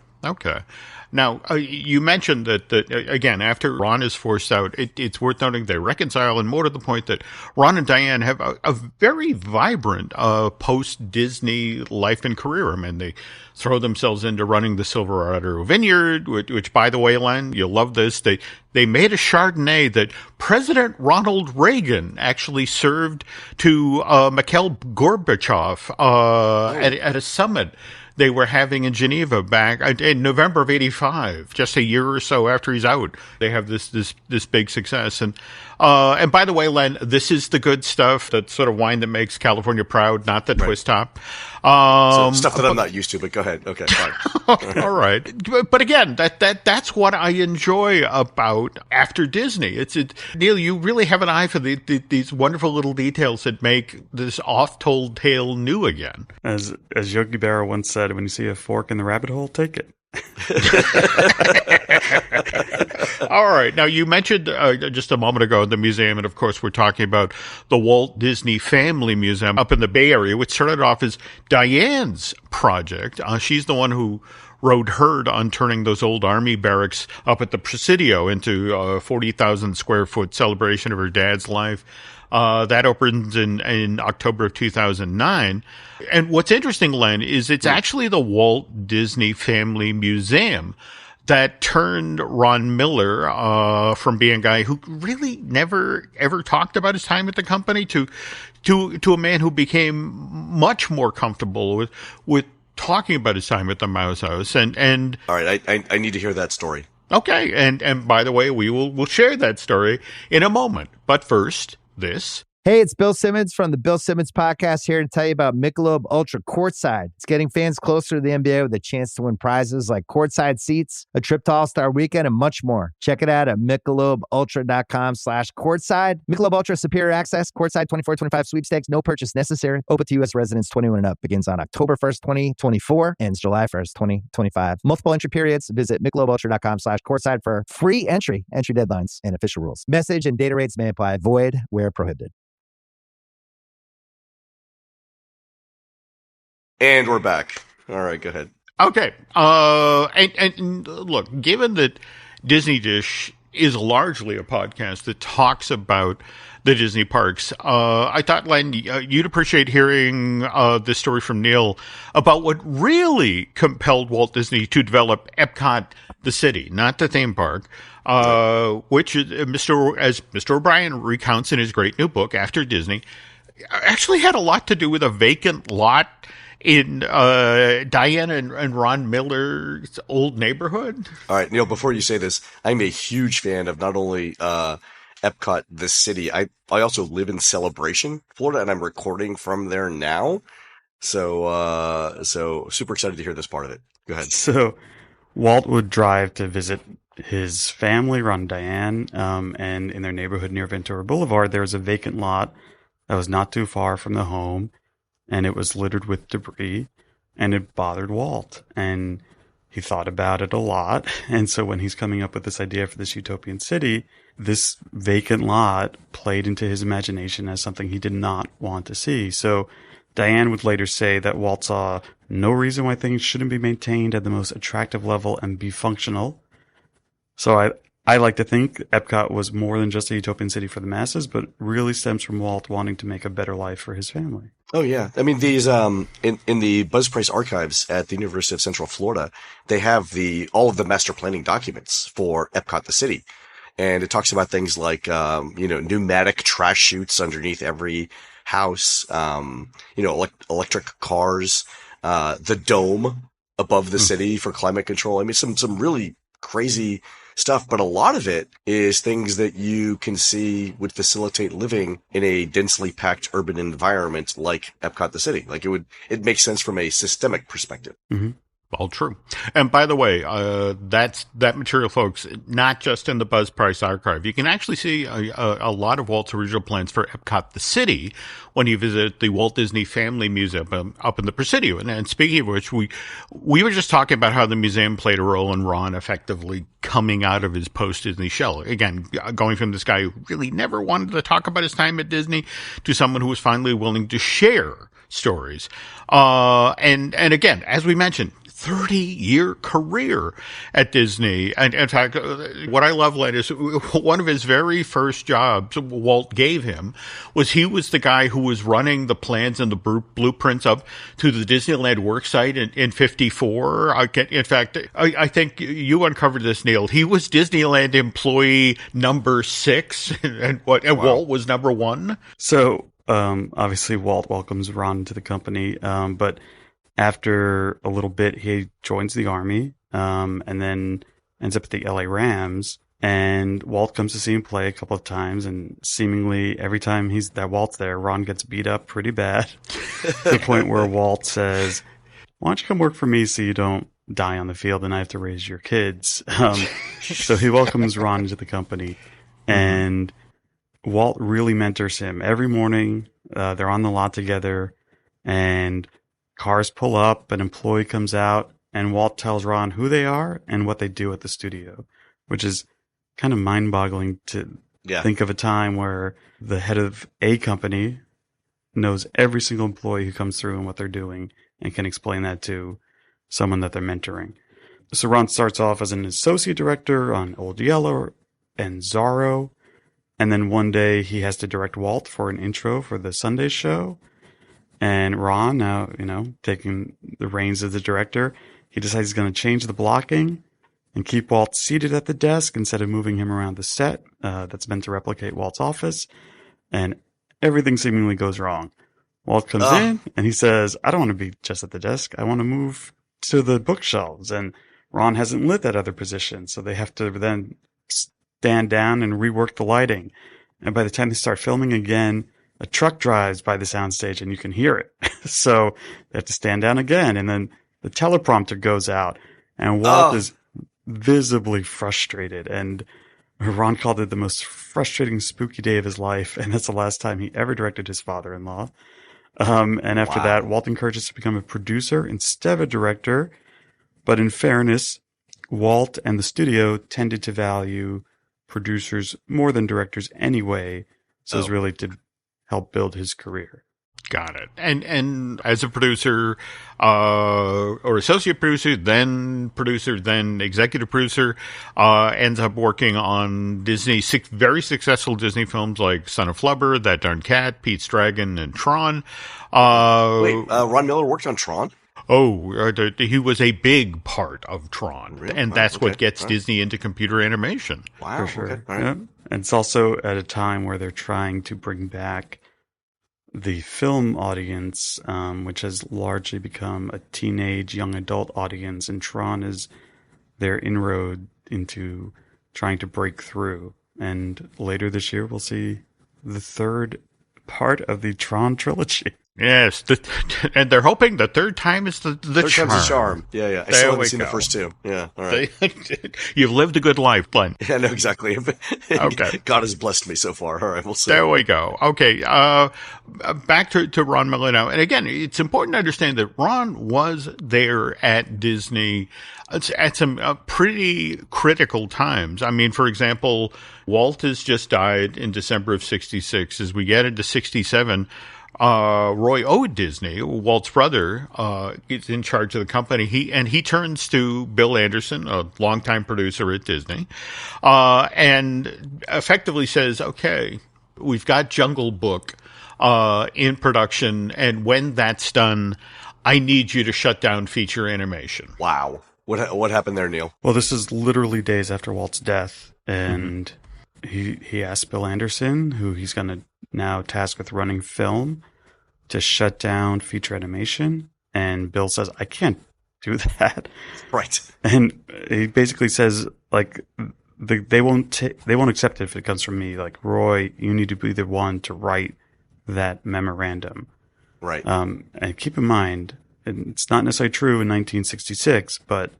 Now, you mentioned that again, after Ron is forced out, it's worth noting they reconcile, and more to the point that Ron and Diane have a very vibrant post-Disney life and career. I mean, they throw themselves into running the Silverado Vineyard, which by the way, Len, you'll love this. They made a Chardonnay that President Ronald Reagan actually served to Mikhail Gorbachev at a summit they were having in Geneva back in November of '85, just a year or so after he's out. They have this big success. And by the way, Len, this is the good stuff, that sort of wine that makes California proud, not the twist top. So stuff that I'm not used to, but go ahead. Okay, fine. All right. But again, that's what I enjoy about After Disney. Neil, you really have an eye for these wonderful little details that make this oft-told tale new again. As Yogi Berra once said, when you see a fork in the rabbit hole, take it. All right. Now, you mentioned just a moment ago the museum, and of course, we're talking about the Walt Disney Family Museum up in the Bay Area, which started off as Diane's project. She's the one who rode herd on turning those old army barracks up at the Presidio into a 40,000 square foot celebration of her dad's life. That opens in October of 2009. And what's interesting, Len, is it's actually the Walt Disney Family Museum that turned Ron Miller from being a guy who really never ever talked about his time at the company to a man who became much more comfortable with talking about his time at the Mouse House. And all right, I need to hear that story. Okay, and by the way, we'll share that story in a moment. But first, this. Hey, it's Bill Simmons from the Bill Simmons Podcast here to tell you about Michelob Ultra Courtside. It's getting fans closer to the NBA with a chance to win prizes like courtside seats, a trip to All-Star Weekend, and much more. Check it out at MichelobUltra.com/courtside. Michelob Ultra Superior Access, Courtside 24-25 sweepstakes, no purchase necessary. Open to U.S. residents 21 and up. Begins on October 1st, 2024, ends July 1st, 2025. Multiple entry periods. Visit MichelobUltra.com/courtside for free entry deadlines, and official rules. Message and data rates may apply. Void where prohibited. And we're back. All right, go ahead. Okay. And look, given that Disney Dish is largely a podcast that talks about the Disney parks, I thought, Len, you'd appreciate hearing this story from Neil about what really compelled Walt Disney to develop Epcot, the city, not the theme park, which as Mr. O'Brien recounts in his great new book, After Disney, actually had a lot to do with a vacant lot in Diane and Ron Miller's old neighborhood. All right, Neil, before you say this, I'm a huge fan of not only Epcot, the city. I also live in Celebration, Florida, and I'm recording from there now. So super excited to hear this part of it. Go ahead. So Walt would drive to visit his family, Ron and Diane, and in their neighborhood near Ventura Boulevard, there was a vacant lot that was not too far from the home. And it was littered with debris, and it bothered Walt. And he thought about it a lot. And so when he's coming up with this idea for this utopian city, this vacant lot played into his imagination as something he did not want to see. So Diane would later say that Walt saw no reason why things shouldn't be maintained at the most attractive level and be functional. So I like to think Epcot was more than just a utopian city for the masses, but really stems from Walt wanting to make a better life for his family. Oh yeah, I mean these in the Buzz Price archives at the University of Central Florida, they have all of the master planning documents for Epcot the city, and it talks about things like pneumatic trash chutes underneath every house, electric cars, the dome above the city for climate control. I mean some really crazy stuff, but a lot of it is things that you can see would facilitate living in a densely packed urban environment like Epcot the city. Like it makes sense from a systemic perspective. Mm-hmm. All true. And by the way, that material, folks, not just in the Buzz Price archive. You can actually see a lot of Walt's original plans for Epcot the city when you visit the Walt Disney Family Museum up in the Presidio. And speaking of which, we were just talking about how the museum played a role in Ron effectively coming out of his post-Disney shell. Again, going from this guy who really never wanted to talk about his time at Disney to someone who was finally willing to share stories. And again, as we mentioned, 30-year career at Disney. And in fact, what I love, Len, is one of his very first jobs Walt gave him he was the guy who was running the plans and the blueprints up to the Disneyland worksite in 54. In fact, I think you uncovered this, Neil. He was Disneyland employee number 6 and Walt was number 1. So, obviously Walt welcomes Ron to the company, but after a little bit, he joins the Army, and then ends up at the LA Rams. And Walt comes to see him play a couple of times, and seemingly every time Walt's there, Ron gets beat up pretty bad. To the point where Walt says, "Why don't you come work for me so you don't die on the field and I have to raise your kids?" So he welcomes Ron into the company, and Walt really mentors him. Every morning, they're on the lot together, and cars pull up, an employee comes out, and Walt tells Ron who they are and what they do at the studio, which is kind of mind-boggling to think of a time where the head of a company knows every single employee who comes through and what they're doing and can explain that to someone that they're mentoring. So Ron starts off as an associate director on Old Yeller and Zorro, and then one day he has to direct Walt for an intro for the Sunday show. And Ron, now, taking the reins as the director, he decides he's going to change the blocking and keep Walt seated at the desk instead of moving him around the set that's meant to replicate Walt's office. And everything seemingly goes wrong. Walt comes in and he says, "I don't want to be just at the desk. I want to move to the bookshelves." And Ron hasn't lit that other position, so they have to then stand down and rework the lighting. And by the time they start filming again, a truck drives by the soundstage and you can hear it. So they have to stand down again. And then the teleprompter goes out and Walt is visibly frustrated. And Ron called it the most frustrating, spooky day of his life. And that's the last time he ever directed his father-in-law. And after that, Walt encourages to become a producer instead of a director. But in fairness, Walt and the studio tended to value producers more than directors anyway. So it's really to help build his career. Got it. And as a producer, or associate producer, then executive producer, ends up working on Disney, very successful Disney films like Son of Flubber, That Darn Cat, Pete's Dragon, and Tron. Ron Miller worked on Tron? He was a big part of Tron, Really? and that's what gets Disney into computer animation. Wow. For sure. Okay. All right. Yeah. And it's also at a time where they're trying to bring back the film audience, which has largely become a teenage young adult audience, and Tron is their inroad into trying to break through. And later this year, we'll see the third part of the Tron trilogy. Yes, and they're hoping the third time is the Third charm. time's the charm. Yeah. I still haven't seen the first two. Yeah, all right. You've lived a good life, Glenn. Yeah, no, exactly. Okay. God has blessed me so far. All right, we'll see. There we go. Okay, back to Ron Miller now. And again, it's important to understand that Ron was there at Disney at some pretty critical times. I mean, for example, Walt has just died in December of 1966. As we get into 1967, Roy O. Disney, Walt's brother, is in charge of the company. He turns to Bill Anderson, a longtime producer at Disney, and effectively says, "Okay, we've got Jungle Book in production, and when that's done, I need you to shut down feature animation." Wow. What happened there, Neil? Well, this is literally days after Walt's death, and he asked Bill Anderson, who he's going to now tasked with running film, to shut down feature animation. And Bill says, I can't do that. Right. And he basically says, like, they won't accept it if it comes from me. Like, Roy, you need to be the one to write that memorandum. Right. And keep in mind, and it's not necessarily true in 1966, but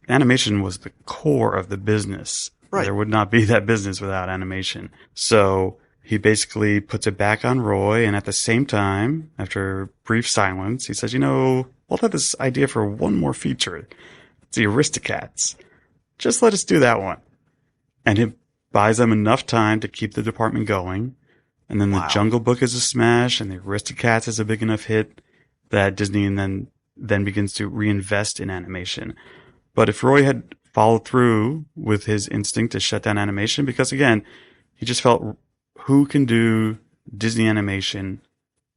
animation was the core of the business. Right. There would not be that business without animation. So he basically puts it back on Roy, and at the same time, after brief silence, he says, Walt had this idea for one more feature. It's the Aristocats. Just let us do that one. And it buys them enough time to keep the department going. And then the Jungle Book is a smash, and the Aristocats is a big enough hit that Disney then begins to reinvest in animation. But if Roy had followed through with his instinct to shut down animation, because again, he just felt, who can do Disney animation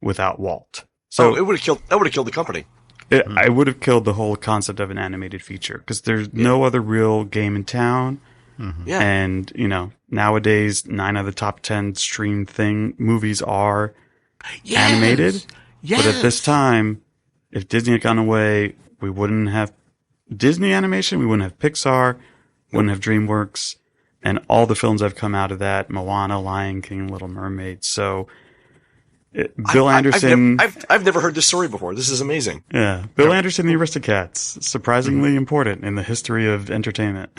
without Walt? So it would have killed the company. I would have killed the whole concept of an animated feature, because there's no other real game in town. Mm-hmm. Yeah. And, nowadays 9 of the top 10 streamed movies are animated. Yes. But at this time, if Disney had gone away, we wouldn't have Disney animation, we wouldn't have Pixar, wouldn't have DreamWorks, and all the films that have come out of that, Moana, Lion King, Little Mermaid. So Bill Anderson... I've never heard this story before. This is amazing. Yeah. Bill Anderson, the Aristocats, surprisingly important in the history of entertainment.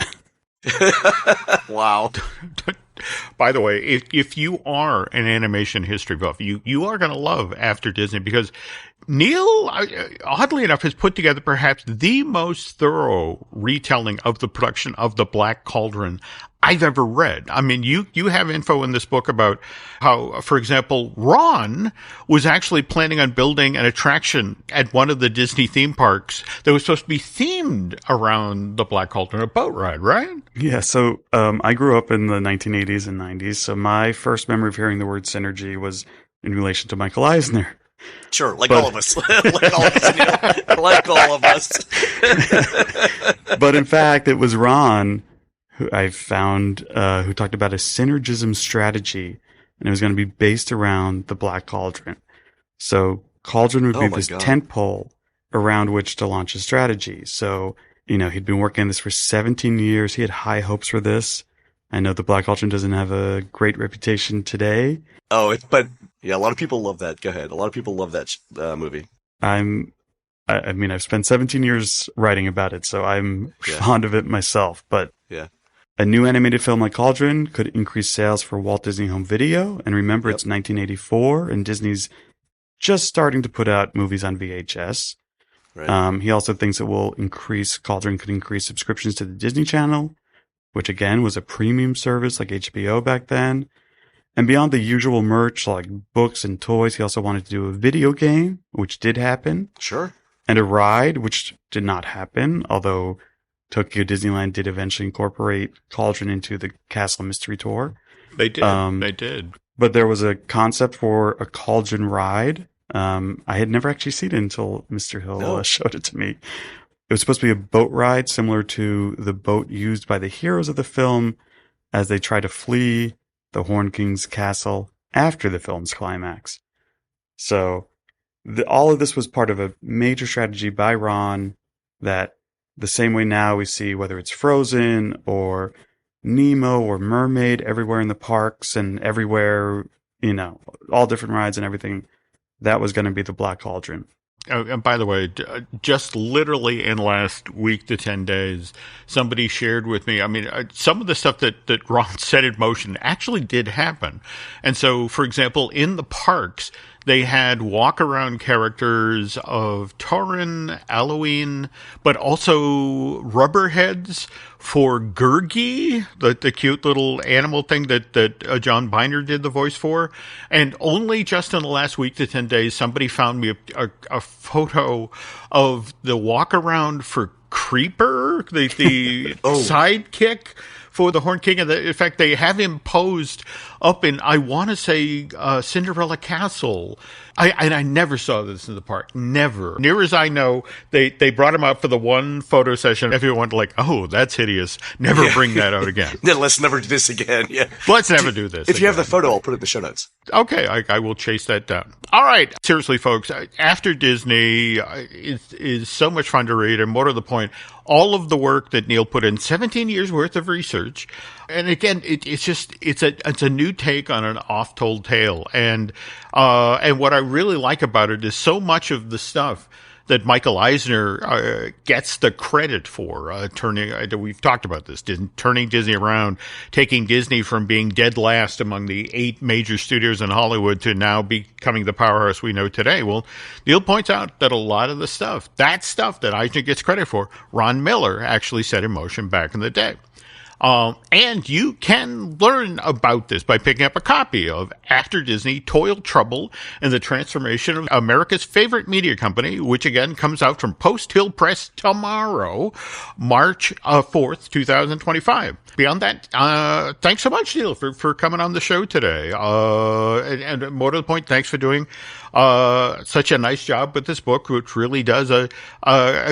Wow. By the way, if you are an animation history buff, you are going to love After Disney, because Neil, oddly enough, has put together perhaps the most thorough retelling of the production of the Black Cauldron I've ever read. I mean, you have info in this book about how, for example, Ron was actually planning on building an attraction at one of the Disney theme parks that was supposed to be themed around the Black Cauldron, a boat ride, right? Yeah, so I grew up in the 1980s and 90s, so my first memory of hearing the word synergy was in relation to Michael Eisner. Sure, all of us. Like all of us. But in fact, it was Ron who I found who talked about a synergism strategy, and it was going to be based around the Black Cauldron. So Cauldron would be this tentpole around which to launch a strategy. So, he'd been working on this for 17 years. He had high hopes for this. I know the Black Cauldron doesn't have a great reputation today. Oh, but Yeah, a lot of people love that. Go ahead. A lot of people love that movie. I mean, I've spent 17 years writing about it, so I'm fond of it myself. But a new animated film like Cauldron could increase sales for Walt Disney Home Video. And remember, it's 1984, and Disney's just starting to put out movies on VHS. Right. He also thinks Cauldron could increase subscriptions to the Disney Channel, which again was a premium service like HBO back then. And beyond the usual merch like books and toys, he also wanted to do a video game, which did happen. Sure. And a ride, which did not happen, although Tokyo Disneyland did eventually incorporate Cauldron into the Castle Mystery Tour. They did. They did. But there was a concept for a Cauldron ride. I had never actually seen it until Mr. Hill showed it to me. It was supposed to be a boat ride similar to the boat used by the heroes of the film as they try to flee the Horn King's castle after the film's climax. So all of this was part of a major strategy by Ron that the same way now we see whether it's Frozen or Nemo or Mermaid everywhere in the parks and everywhere, all different rides and everything. That was going to be the Black Cauldron. Oh, and by the way, just literally in the last week to 10 days, somebody shared with me, some of the stuff that Ron set in motion actually did happen. And so, for example, in the parks, they had walk-around characters of Taurin, Halloween, but also rubber heads for Gurgi, the cute little animal thing that John Biner did the voice for. And only just in the last week to 10 days, somebody found me a photo of the walk-around for Creeper, the sidekick for the Horn King. In fact, they have him posed up in, I want to say, Cinderella Castle. I never saw this in the park. Never. Near as I know, they brought him out for the one photo session. Everyone like, oh, that's hideous. Never bring that out again. Yeah, let's never do this again. Yeah. Let's never do this If you have the photo, I'll put it in the show notes. Okay, I will chase that down. All right. Seriously, folks, After Disney is so much fun to read. And more to the point, all of the work that Neil put in, 17 years worth of research. And again, it's a new take on an oft-told tale. And what I really like about it is so much of the stuff that Michael Eisner gets the credit for we've talked about this, turning Disney around, taking Disney from being dead last among the 8 major studios in Hollywood to now becoming the powerhouse we know today. Well, Neil points out that a lot of the stuff that Eisner gets credit for, Ron Miller actually set in motion back in the day. And you can learn about this by picking up a copy of After Disney, Toil, Trouble, and the Transformation of America's Favorite Media Company, which again comes out from Post Hill Press tomorrow, March 4th, 2025. Beyond that, thanks so much, Neil, for coming on the show today. And more to the point, thanks for doing such a nice job with this book, which really does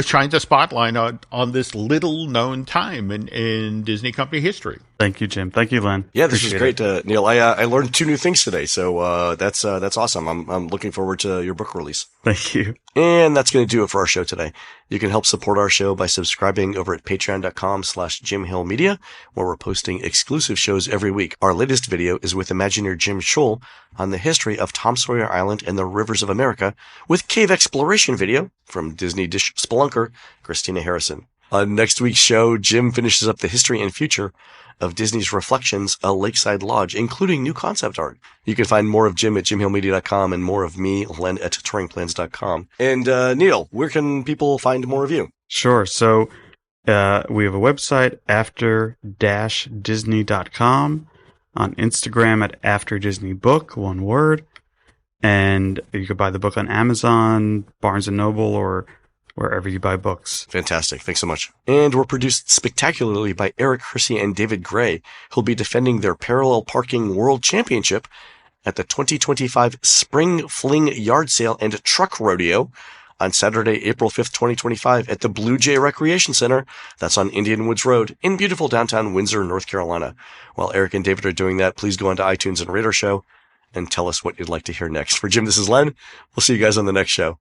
shines a spotlight on this little-known time in Disney company history. Thank you, Jim. Thank you, Len. Yeah, this was great, Neil. I learned 2 new things today, so that's awesome. I'm looking forward to your book release. Thank you. And that's going to do it for our show today. You can help support our show by subscribing over at patreon.com/JimHillMedia, where we're posting exclusive shows every week. Our latest video is with Imagineer Jim Scholl on the history of Tom Sawyer Island and the rivers of America, with cave exploration video from Disney Dish spelunker Christina Harrison. On next week's show, Jim finishes up the history and future of Disney's Reflections, a Lakeside Lodge, including new concept art. You can find more of Jim at jimhillmedia.com and more of me, Len, at touringplans.com. And Neil, where can people find more of you? Sure. So we have a website, after-disney.com, on Instagram at AfterDisneyBook, one word. And you could buy the book on Amazon, Barnes & Noble, or wherever you buy books. Fantastic. Thanks so much. And we're produced spectacularly by Eric Hersey and David Gray, who'll be defending their parallel parking world championship at the 2025 Spring Fling Yard Sale and Truck Rodeo on Saturday, April 5th, 2025 at the Blue Jay Recreation Center. That's on Indian Woods Road in beautiful downtown Windsor, North Carolina. While Eric and David are doing that, please go onto iTunes and rate our show and tell us what you'd like to hear next. For Jim, this is Len. We'll see you guys on the next show.